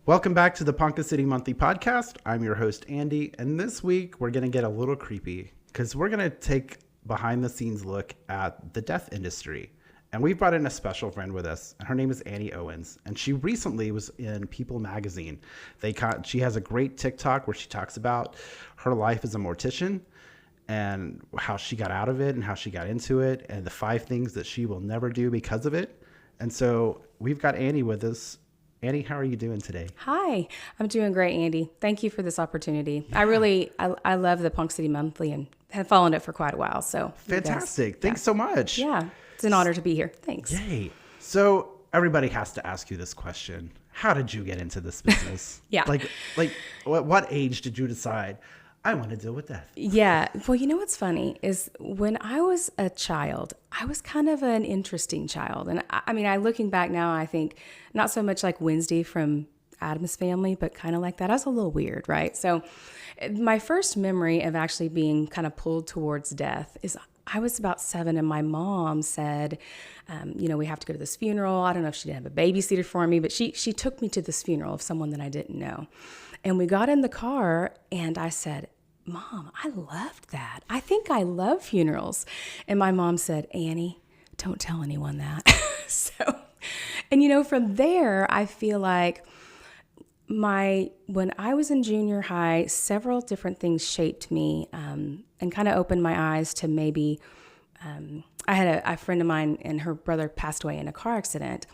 Welcome back to the Ponca City Monthly Podcast. I'm your host, Andy, and this week we're going to get a little creepy because we're going to take behind the scenes look at the death industry. And we've brought in a special friend with us, and her name is Annie Owens, and she recently was in People magazine. She has a great TikTok where she talks about her life as a mortician and how she got out of it and how she got into it and the 5 things that she will never do because of it. And so we've got Annie with us. Annie, how are you doing today? Hi, I'm doing great, Andy. Thank you for this opportunity. Yeah. I love the Ponca City Monthly and have followed it for quite a while. So fantastic. Thanks so much. Yeah, it's an honor to be here. Thanks. Yay. So everybody has to ask you this question. How did you get into this business? Yeah. Like what age did you decide I want to deal with death? Yeah. Well, you know what's funny is when I was a child, I was kind of an interesting child. And I looking back now, I think not so much like Wednesday from Addams Family, but kind of like that. I was a little weird, right? So my first memory of actually being kind of pulled towards death is I was about 7 and my mom said, we have to go to this funeral. I don't know if she didn't have a babysitter for me, but she took me to this funeral of someone that I didn't know. And we got in the car and I said, Mom, I loved that. I think I love funerals. And my mom said, Annie, don't tell anyone that. From there, I feel like when I was in junior high, several different things shaped me and kind of opened my eyes to maybe, I had a friend of mine and her brother passed away in a car accident.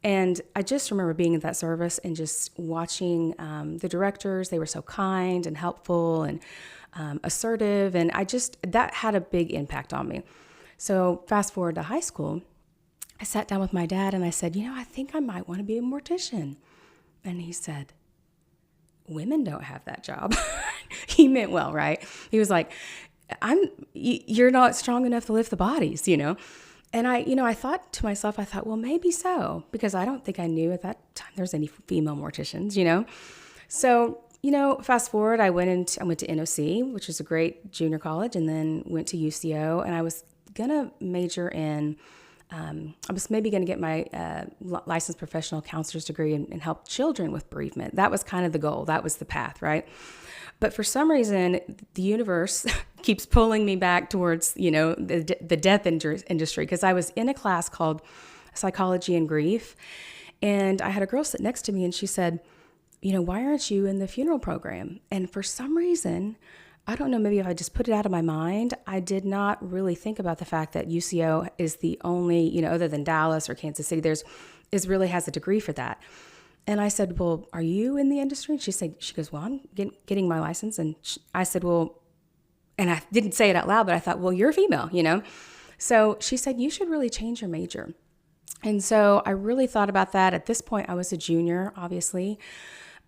And I just remember being at that service and just watching the directors. They were so kind and helpful and assertive. And that had a big impact on me. So fast forward to high school, I sat down with my dad and I said, I think I might want to be a mortician. And he said, women don't have that job. He meant well, right? He was like, you're not strong enough to lift the bodies, And I thought to myself, well, maybe so, because I don't think I knew at that time there's any female morticians, So, fast forward, I went to NOC, which is a great junior college, and then went to UCO, and I was going to major in, I was maybe going to get my licensed professional counselor's degree and help children with bereavement. That was kind of the goal. That was the path, right? But for some reason, the universe keeps pulling me back towards, the death industry, because I was in a class called Psychology and Grief. And I had a girl sit next to me and she said, why aren't you in the funeral program? And for some reason, I don't know, maybe if I just put it out of my mind, I did not really think about the fact that UCO is the only, other than Dallas or Kansas City, really has a degree for that. And I said, well, are you in the industry? She goes, well, I'm getting my license. And I said, well, and I didn't say it out loud, but I thought, well, you're female, So she said, you should really change your major. And so I really thought about that. At this point, I was a junior, obviously.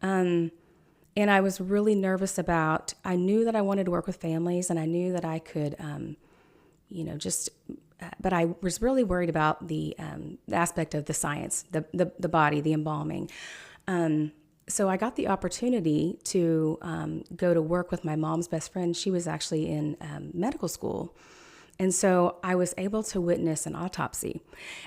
And I was really nervous I knew that I wanted to work with families and I knew that I could, but I was really worried about the aspect of the science, the body, the embalming. So I got the opportunity to go to work with my mom's best friend. She was actually in medical school. And so I was able to witness an autopsy.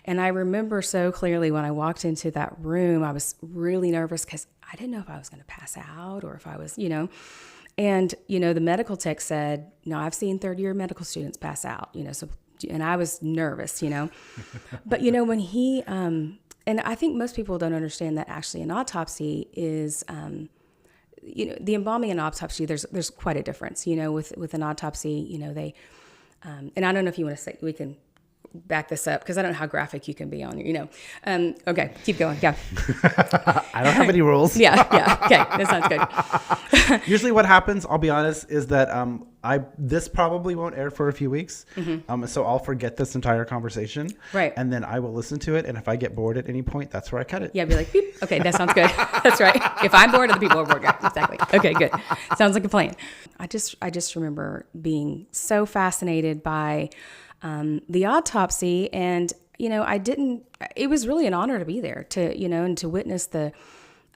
And I remember so clearly when I walked into that room, I was really nervous because I didn't know if I was going to pass out or if I was, And, the medical tech said, no, I've seen third-year medical students pass out, and I was nervous, But, when he, and I think most people don't understand that actually an autopsy is, the embalming and autopsy, there's quite a difference, with an autopsy, they, and I don't know if you want to say, we can back this up because I don't know how graphic you can be on, okay, keep going. Yeah. I don't have any rules. Yeah. Okay. That sounds good. Usually what happens, I'll be honest, is that this probably won't air for a few weeks. Mm-hmm. So I'll forget this entire conversation. Right. And then I will listen to it. And if I get bored at any point, that's where I cut it. Yeah. Be like, beep. Okay. That sounds good. That's right. If I'm bored, other people are bored. Yeah, exactly. Okay. Good. Sounds like a plan. I just remember being so fascinated by the autopsy, and it was really an honor to be there and to witness the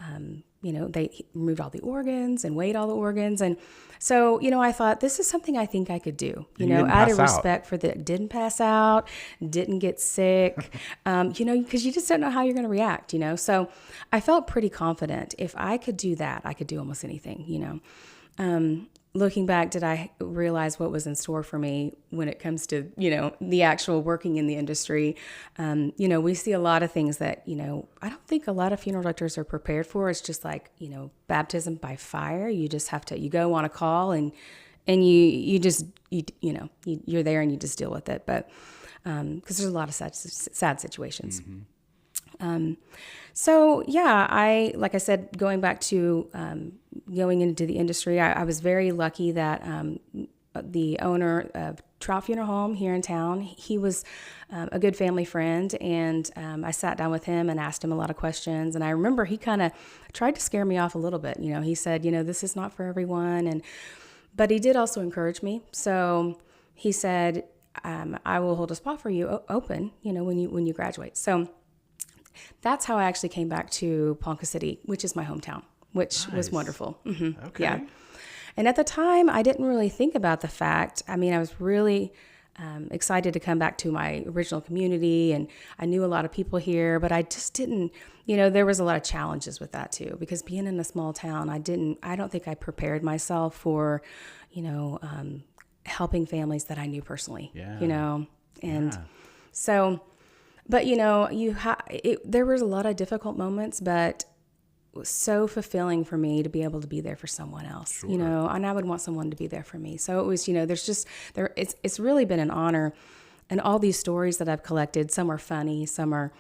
they removed all the organs and weighed all the organs. And so, I thought this is something I think I could do, out of respect for didn't pass out, didn't get sick, because you just don't know how you're going to react, So I felt pretty confident if I could do that, I could do almost anything, Looking back, did I realize what was in store for me when it comes to, the actual working in the industry? We see a lot of things that, I don't think a lot of funeral directors are prepared for. It's just like, baptism by fire. You just have to, you go on a call and you're there and you just deal with it. But, because there's a lot of sad situations. Like I said, going back to going into the industry, I was very lucky that the owner of Trout Funeral Home here in town, he was a good family friend, and I sat down with him and asked him a lot of questions. And I remember he kind of tried to scare me off a little bit. He said, this is not for everyone, but he did also encourage me. So he said, I will hold a spot for you open, when you graduate. So that's how I actually came back to Ponca City, which is my hometown, which was wonderful. Mm-hmm. Okay. Yeah. And at the time, I didn't really think about the fact. I was really excited to come back to my original community, and I knew a lot of people here, but I just didn't, there was a lot of challenges with that too, because being in a small town, I don't think I prepared myself for, helping families that I knew personally, so, but there was a lot of difficult moments, but it was so fulfilling for me to be able to be there for someone else, Sure. And I would want someone to be there for me. So it was, it's really been an honor, and all these stories that I've collected, some are funny, some are,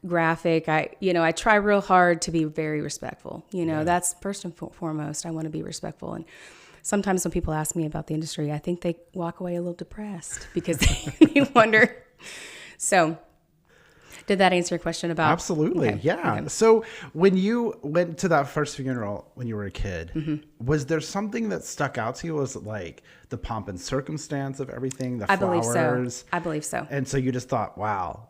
graphic. I try real hard to be very respectful, that's first and foremost. I want to be respectful. And sometimes when people ask me about the industry, I think they walk away a little depressed because they wonder. So did that answer your question about? Absolutely. Okay. Yeah. Okay. So when you went to that first funeral when you were a kid, was there something that stuck out to you? Was it like the pomp and circumstance of everything, the flowers? I believe so. And so you just thought, wow,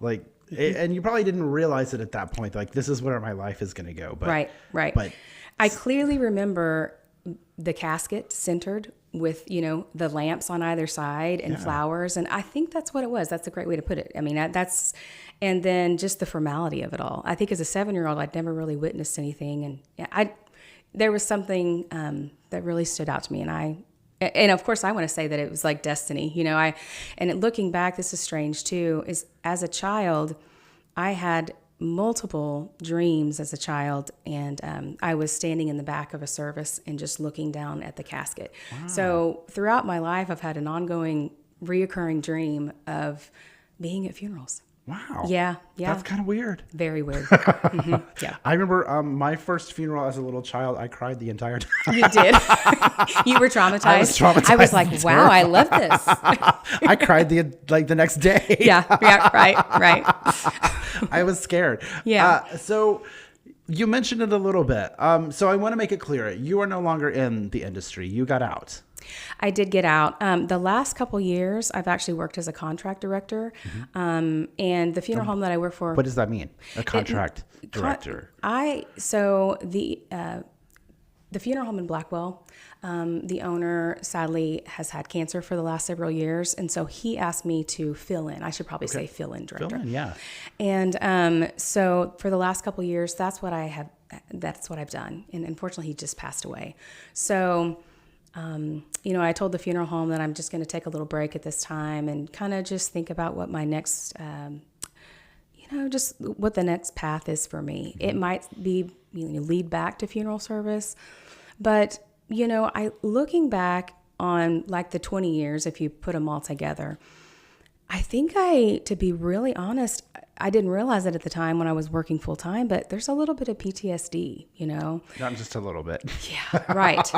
and you probably didn't realize it at that point. Like, this is where my life is going to go. But, right. But I clearly remember the casket centered with, the lamps on either side and flowers. And I think that's what it was. That's a great way to put it. And then just the formality of it all. I think as a 7-year-old, I'd never really witnessed anything. And there was something that really stood out to me. And of course I want to say that it was like destiny, and looking back, this is strange too, is as a child, I had multiple dreams as a child, and I was standing in the back of a service and just looking down at the casket. Wow. So throughout my life, I've had an ongoing, reoccurring dream of being at funerals. Wow. Yeah. That's kind of weird. Very weird. Mm-hmm. Yeah. I remember my first funeral as a little child, I cried the entire time. You did? You were traumatized? I was traumatized. I was like, wow, I love this. I cried the next day. Yeah, right. I was scared. Yeah. So you mentioned it a little bit. So I want to make it clear. You are no longer in the industry. You got out. I did get out. The last couple years, I've actually worked as a contract director. And the funeral home that I work for. What does that mean? A contract director? The funeral home in Blackwell, the owner sadly has had cancer for the last several years. And so he asked me to fill in. I should probably say fill in director. Fill in, yeah. And so for the last couple years, that's what I've done. And unfortunately, he just passed away. So I told the funeral home that I'm just going to take a little break at this time and kind of just think about what my next, just what the next path is for me. Mm-hmm. It might be lead back to funeral service, but looking back on like the 20 years, if you put them all together, I think to be really honest, I didn't realize it at the time when I was working full time, but there's a little bit of PTSD, Not just a little bit. Yeah, right.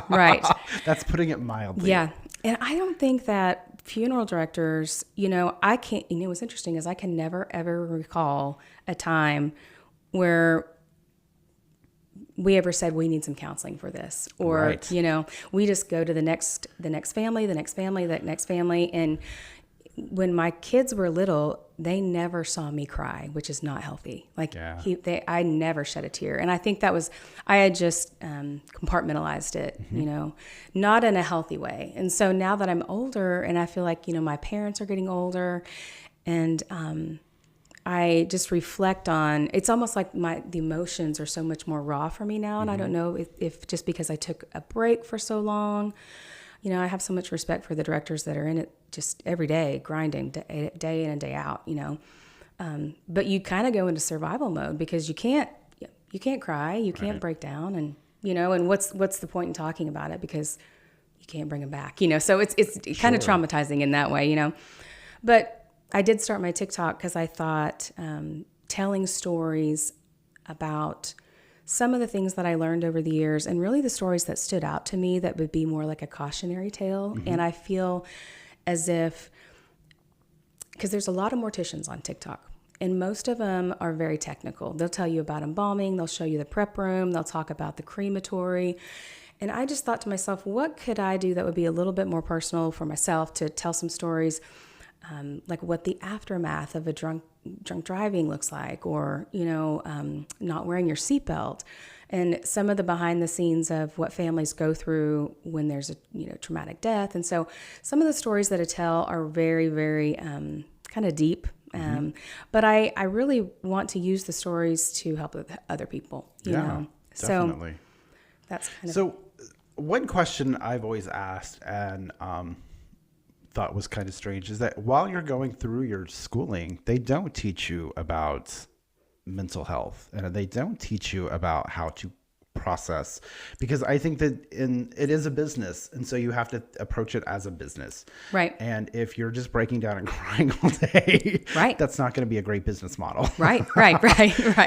That's putting it mildly. Yeah. And I don't think that funeral directors, I can't, what's interesting is I can never, ever recall a time where we ever said we need some counseling for this, or, right. We just go to the next family, and when my kids were little, they never saw me cry, which is not healthy. Like I never shed a tear. And I think I had just compartmentalized it, not in a healthy way. And so now that I'm older and I feel like, my parents are getting older, and I just reflect on, it's almost like the emotions are so much more raw for me now. And I don't know if just because I took a break for so long, I have so much respect for the directors that are in it just every day, grinding day in and day out, but you kind of go into survival mode because you can't cry, you can't break down, and, and what's the point in talking about it, because you can't bring them back, so it's kind of traumatizing in that way, but I did start my TikTok because I thought telling stories about some of the things that I learned over the years, and really the stories that stood out to me that would be more like a cautionary tale. And I feel as if, because there's a lot of morticians on TikTok, and most of them are very technical. They'll tell you about embalming, they'll show you the prep room, they'll talk about the crematory. And I just thought to myself, what could I do that would be a little bit more personal for myself to tell some stories, like what the aftermath of a drunk driving looks like, or, not wearing your seatbelt, and some of the behind the scenes of what families go through when there's a, traumatic death. And so some of the stories that I tell are very, very kind of deep. But I really want to use the stories to help other people, you know? Definitely. So that's kind of. So one question I've always asked, and, thought was kind of strange, is that while you're going through your schooling, they don't teach you about mental health, and they don't teach you about how to process, because I think that it is a business, and so you have to approach it as a business, right? And if you're just breaking down and crying all day, right, that's not going to be a great business model. right.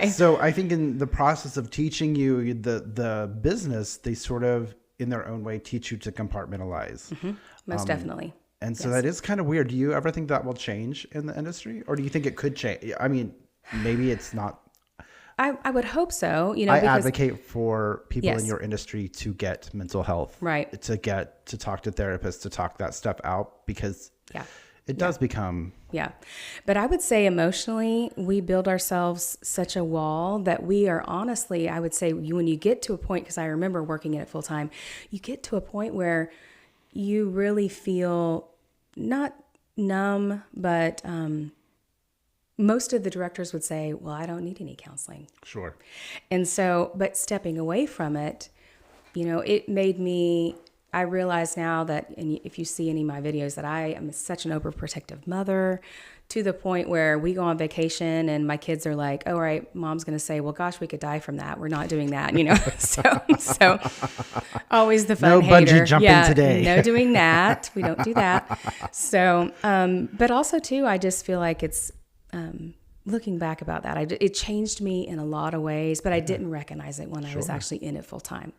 So I think in the process of teaching you the business, they sort of in their own way teach you to compartmentalize. Most definitely. And so that is kind of weird. Do you ever think that will change in the industry, or do you think it could change? I mean, maybe it's not. I would hope so. I advocate for people in your industry to get mental health, right? To talk to therapists, to talk that stuff out, because it does become. Yeah. But I would say emotionally, we build ourselves such a wall that we are honestly, I would say when you get to a point, because I remember working in it full time, you get to a point where you really feel not numb, but most of the directors would say, well, I don't need any counseling. Sure. And so, but stepping away from it, it made me, I realize now that, and if you see any of my videos, that I am such an overprotective mother, to the point where we go on vacation and my kids are like, oh, all right, mom's going to say, well, gosh, we could die from that. We're not doing that, so always the fun no hater. Bungee jumping today. No doing that. We don't do that. So, but also too, I just feel like it's, looking back about that, it changed me in a lot of ways, but I didn't recognize it when I was actually in it full time.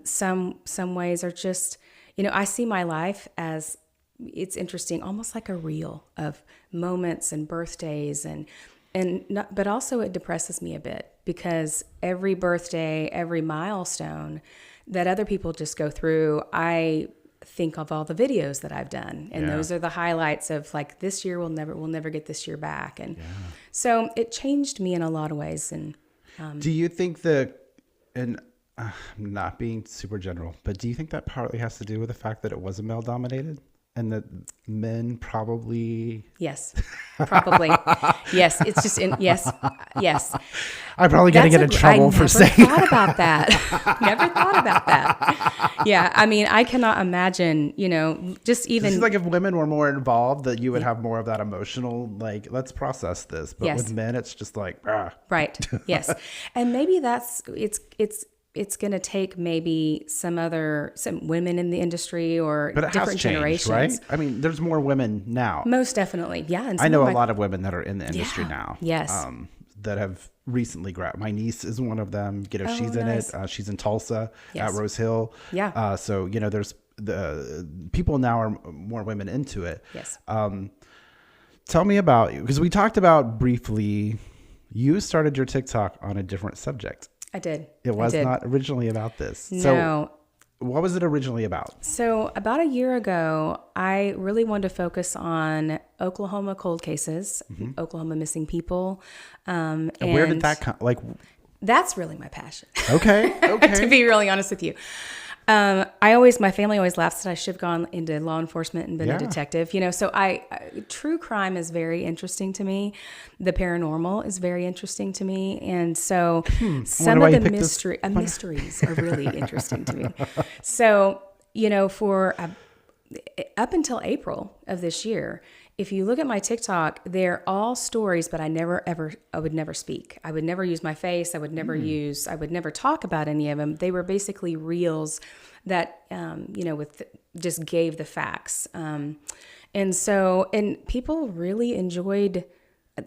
Some ways are just, I see my life as, it's interesting, almost like a reel of moments and birthdays, but also it depresses me a bit, because every birthday, every milestone that other people just go through, I think of all the videos that I've done, and those are the highlights of like, this year we'll never get this year back, and so it changed me in a lot of ways. And do you think not being super general, but do you think that partly has to do with the fact that it was a male dominated? And that men probably... Yes, probably. Yes, it's just... yes. I'm probably going to get in trouble for saying that. Never thought about that. Yeah, I mean, I cannot imagine, just even... This is like if women were more involved, that you would have more of that emotional, like, let's process this. But with men, it's just like... Right, yes. And maybe it's going to take maybe some women in the industry or different generations, right? I mean, there's more women now. Most definitely. Yeah. And I know a lot of women that are in the industry now. Yes. That have recently graduated. My niece is one of them. She's in it. She's in Tulsa at Rose Hill. Yeah. So, there's the people now are more women into it. Yes. Tell me about you, because we talked about briefly, you started your TikTok on a different subject. I did. It was not originally about this. No. So what was it originally about? So about a year ago, I really wanted to focus on Oklahoma cold cases, Oklahoma missing people. And where did that come? Like, that's really my passion. okay. To be really honest with you. My family always laughs that I should have gone into law enforcement and been a detective, so true crime is very interesting to me. The paranormal is very interesting to me. And so some of the mysteries are really interesting to me. So, for up until April of this year, if you look at my TikTok, they're all stories, but I would never speak. I would never use my face. I would never talk about any of them. They were basically reels that, just gave the facts. And people really enjoyed.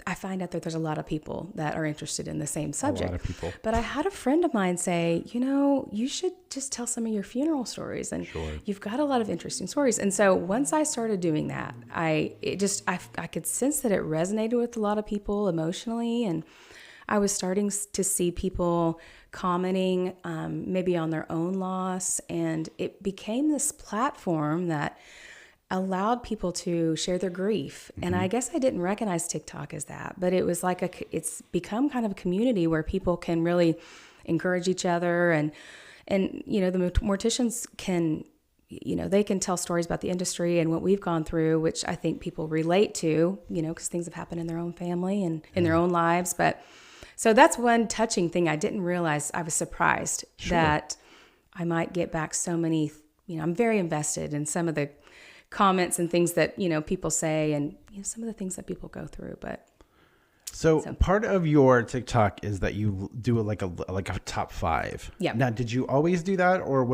I find out that there's a lot of people that are interested in the same subject. A lot of people. But I had a friend of mine say, you should just tell some of your funeral stories. And you've got a lot of interesting stories. And so once I started doing that, I could sense that it resonated with a lot of people emotionally. And I was starting to see people commenting maybe on their own loss. And it became this platform that allowed people to share their grief. And I guess I didn't recognize TikTok as that, but it was it's become kind of a community where people can really encourage each other. And the morticians can, they can tell stories about the industry and what we've gone through, which I think people relate to, because things have happened in their own family and in their own lives. But so that's one touching thing. I didn't realize. I was surprised that I might get back so many, I'm very invested in some of the comments and things that, people say and some of the things that people go through. But so part of your TikTok is that you do like a top 5. Yeah. Now, did you always do that, or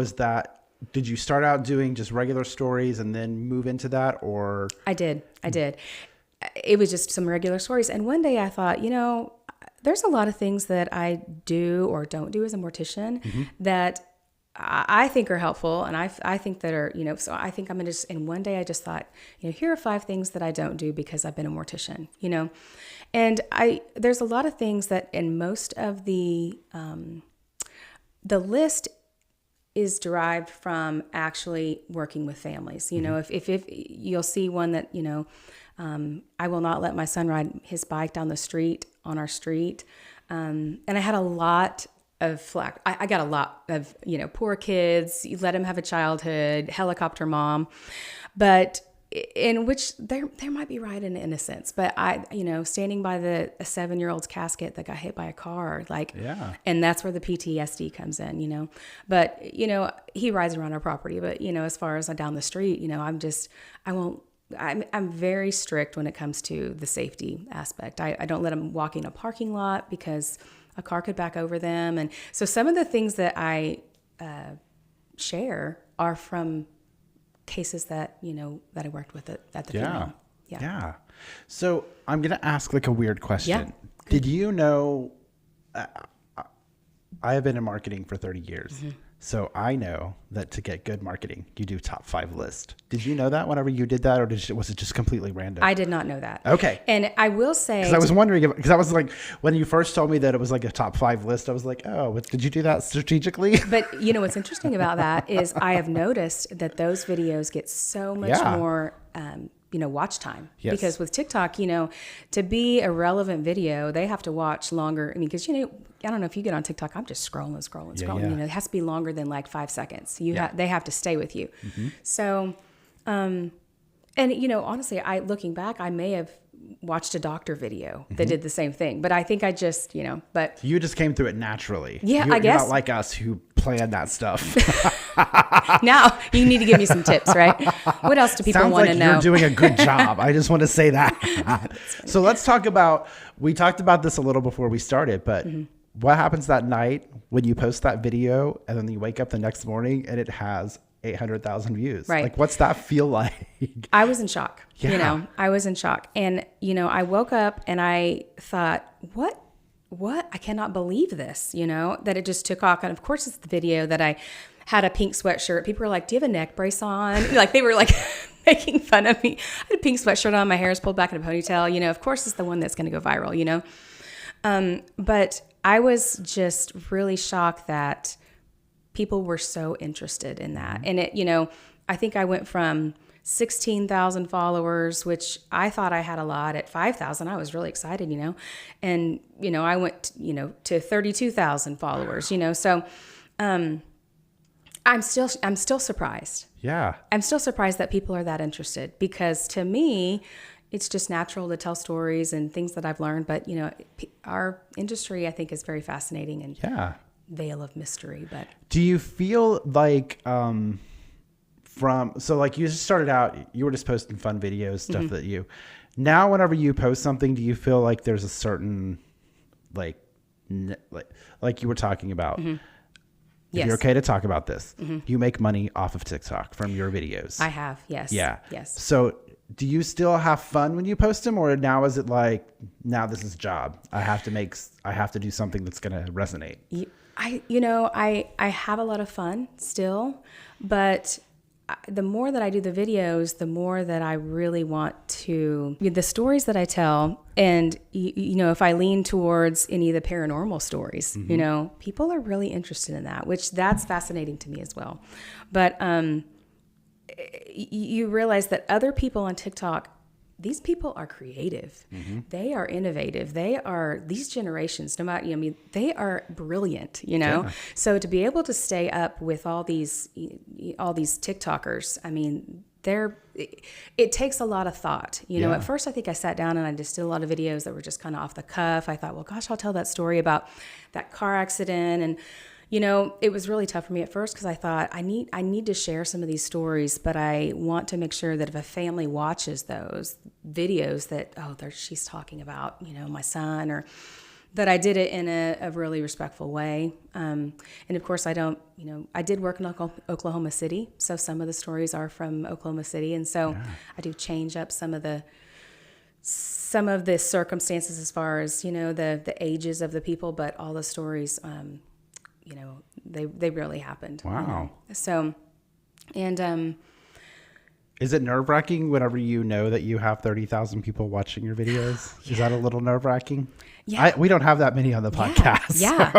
did you start out doing just regular stories and then move into that, or? I did. It was just some regular stories. And one day I thought, there's a lot of things that I do or don't do as a mortician that I think are helpful, and I think that are, so I think I'm going to and one day I just thought, here are 5 things that I don't do because I've been a mortician, and there's a lot of things that in most of the list is derived from actually working with families. If you'll see one that, I will not let my son ride his bike down the street on our street. And I had a lot of flack. I got a lot of, poor kids, you let them have a childhood, helicopter mom, but in which there might be right in innocence, but standing by a 7-year-old's casket that got hit by a car, and that's where the PTSD comes in, but, he rides around our property, but, as far as down the street, I'm very strict when it comes to the safety aspect. I don't let them walk in a parking lot because a car could back over them. And so some of the things that I share are from cases that, that I worked with at the funeral. Yeah. So I'm going to ask a weird question. Yeah. Did you know, I have been in marketing for 30 years. So I know that to get good marketing, you do top 5 list. Did you know that whenever you did that, or was it just completely random? I did not know that. Okay. And I will say, because I was wondering, because I was like, when you first told me that it was like a top 5 list, I was like, oh, did you do that strategically? But what's interesting about that is I have noticed that those videos get so much more, watch time. Yes. Because with TikTok, to be a relevant video, they have to watch longer. I mean, because, I don't know if you get on TikTok, I'm just scrolling. Yeah. It has to be longer than 5 seconds. They have to stay with you. So, and honestly, looking back, I may have watched a doctor video that did the same thing, but I think I just, but you just came through it naturally. Yeah, I guess. You're not like us who plan that stuff. Now you need to give me some tips, right? What else do people want to know? You're doing a good job. I just want to say that. So let's talk about, we talked about this a little before we started, but what happens that night when you post that video and then you wake up the next morning and it has 800,000 views? Right. What's that feel like? I was in shock. Yeah. I was in shock. And, I woke up and I thought, what? I cannot believe this, that it just took off. And of course, it's the video that I had a pink sweatshirt. People were like, do you have a neck brace on? They were making fun of me. I had a pink sweatshirt on. My hair is pulled back in a ponytail. Of course, it's the one that's going to go viral, but I was just really shocked that people were so interested in that. And it, I think I went from 16,000 followers, which I thought I had a lot. At 5,000, I was really excited, and, I went, to 32,000 followers, so, I'm still surprised. Yeah. I'm still surprised that people are that interested, because to me, it's just natural to tell stories and things that I've learned. But, our industry, I think, is very fascinating and veil of mystery. But do you feel like, so like you just started out, you were just posting fun videos, stuff that now whenever you post something, do you feel like there's a certain, like you were talking about, if you're okay to talk about this, you make money off of TikTok from your videos? I have, yes. Yeah. Yes. So do you still have fun when you post them, or now is it like, now this is a job, I have to do something that's going to resonate? I have a lot of fun still, but the more that I do the videos, the more that I really want to, the stories that I tell, and if I lean towards any of the paranormal stories, people are really interested in that, which that's fascinating to me as well. But you realize that other people on TikTok, these people are creative. They are innovative. These generations, no matter, they are brilliant, So to be able to stay up with all these TikTokers, it takes a lot of thought. At first I think I sat down and I just did a lot of videos that were just kind of off the cuff. I thought, well, gosh, I'll tell that story about that car accident. And it was really tough for me at first, because I thought I need to share some of these stories, but I want to make sure that if a family watches those videos that, she's talking about, my son, or that I did it in a really respectful way. And of course I did work in Oklahoma City. So some of the stories are from Oklahoma City. And so I do change up some of the circumstances as far as, the ages of the people, but all the stories, they really happened. Wow. So, and, is it nerve-wracking whenever you know that you have 30,000 people watching your videos? Is that a little nerve-wracking? Yeah. We don't have that many on the podcast. Yeah.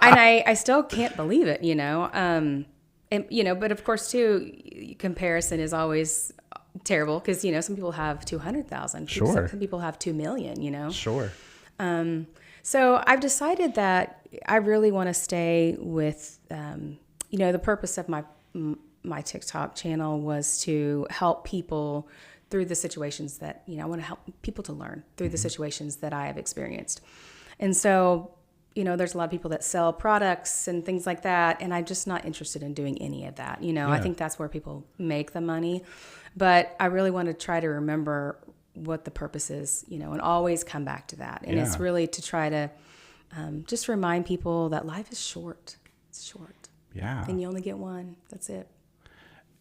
And I still can't believe it, and, but of course too, comparison is always terrible, because, some people have 200,000. Sure. Some people have 2 million, Sure. So I've decided that I really want to stay with, the purpose of my TikTok channel was to help people through the situations that, I want to help people to learn through the situations that I have experienced. And so, there's a lot of people that sell products and things like that, and I'm just not interested in doing any of that. I think that's where people make the money, but I really want to try to remember what the purpose is, and always come back to that. And it's really to try to just remind people that life is short. It's short. Yeah. And you only get one. That's it.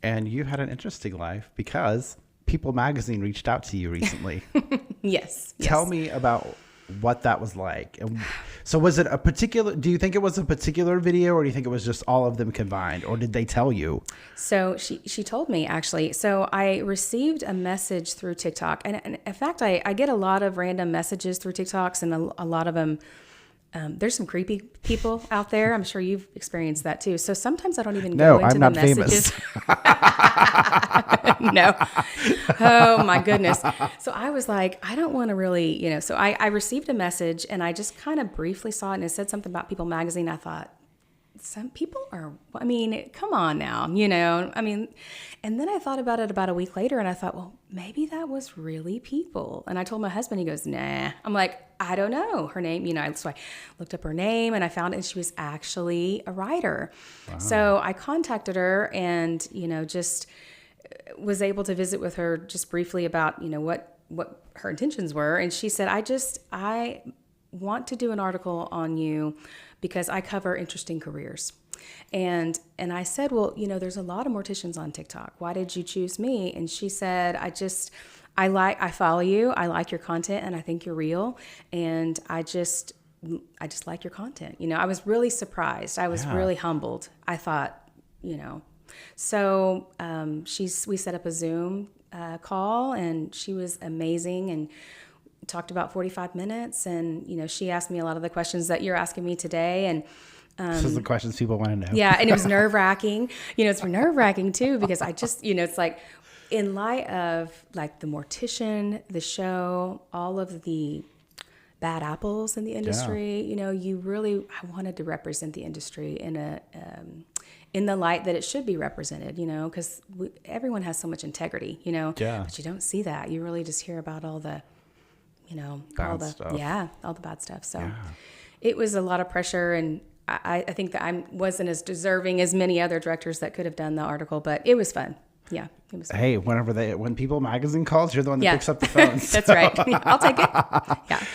And you had an interesting life, because People Magazine reached out to you recently. Yes. Tell me about what that was like. And so was it a particular, do you think it was a particular video, or do you think it was just all of them combined, or did they tell you? So she told me, actually. So I received a message through TikTok, and in fact, I get a lot of random messages through TikToks, and a lot of them, there's some creepy people out there. I'm sure you've experienced that too. So sometimes I don't even go into the messages. No. Oh my goodness. So I was like, I don't want to really, so I received a message, and I just kind of briefly saw it, and it said something about People Magazine. I thought, some people are, come on now, and then I thought about it about a week later, and I thought, well, maybe that was really people. And I told my husband, he goes, nah. I'm like, I don't know her name, so I looked up her name, and I found it, and she was actually a writer. Wow. So I contacted her, and, just was able to visit with her just briefly about, what her intentions were. And she said, I want to do an article on you because I cover interesting careers. And I said, well, there's a lot of morticians on TikTok. Why did you choose me? And she said, I follow you. I like your content, and I think you're real. And I just like your content. I was really surprised. I was really humbled. I thought, so we set up a Zoom call, and she was amazing, and talked about 45 minutes. And, she asked me a lot of the questions that you're asking me today. And This is the questions people want to know. Yeah, and it was nerve-wracking. It's nerve-wracking too, because I just, it's like, in light of like The Mortician, the show, all of the bad apples in the industry, I wanted to represent the industry in the light that it should be represented, because everyone has so much integrity, but you don't see that. You really just hear about all the, all the bad stuff. So it was a lot of pressure, and I think that I wasn't as deserving as many other directors that could have done the article, but it was fun. Yeah, it was fun. Hey, when People Magazine calls, you're the one that picks up the phone. That's right. I'll take it. Yeah.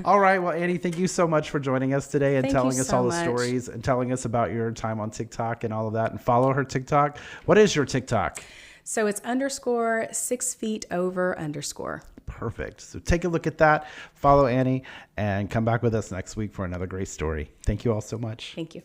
All right. Well, Annie, thank you so much for joining us today and telling us all the much. stories and telling us about your time on TikTok and all of that. And follow her TikTok. What is your TikTok? So it's _6feetover_. Perfect. So take a look at that. Follow Annie and come back with us next week for another great story. Thank you all so much. Thank you.